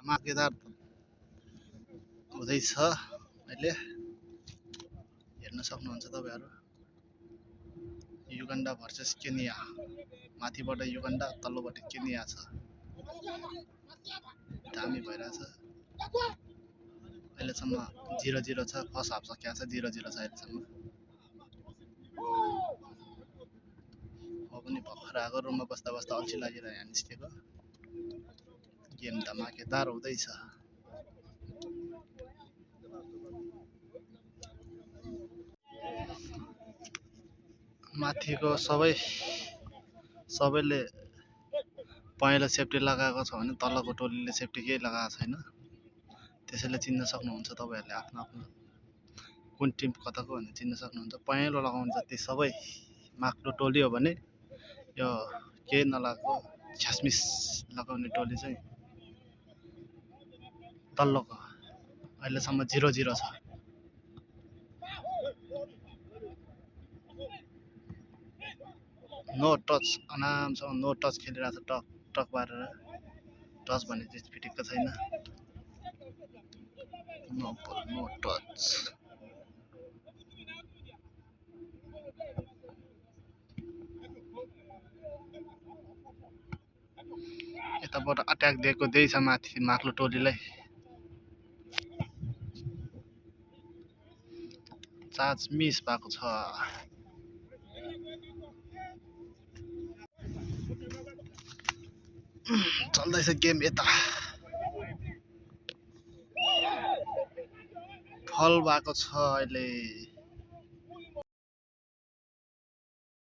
धमाकेदार हुँदैछ अहिले हेर्न सक्नुहुन्छ तपाईहरु युगान्डा भर्सेस केनिया माथिबाट युगान्डा तल्लोबाट केनिया छ दामी भइरहेछ अहिलेसम्म 0-0 छ फर्स्ट हाफ सकिया छ 0-0 छ अहिलेसम्म पनि भर्खर आएको रुममा बस्दा बस्दा अल्छी लागिरह्यो यहाँ निस्केको गेम धमाकेदार हुँदैछ माथिको सबैले पहेँलो सेफ्टी लगाएको छ भने तलको टोलीले सेफ्टी केही लगाएको छैन त्यसैले चिन्न सक्नुहुन्छ तपाईहरुले आफ्नो आफ्नो कुन टिम कताको भनेर चिन्न सक्नुहुन्छ पहेँलो लगाउने जति सबै माक्लो टोली हो भने यो केही नलागेको छ्यासमिस लगाउने टोली चाहिँ तल्लोको अहिलेसम्म 0-0 छ नो टच आरामसँग नो टच खेलिरहेको छ टक पारेर टच भन्ने चिज फिटिक्क छैन नो टच यताबाट अट्याक दिएको त्यही छ माथि माक्लो टोलीलाई चार्ज मिस भएको छ चल्दैछ गेम यता फल भएको छ अहिले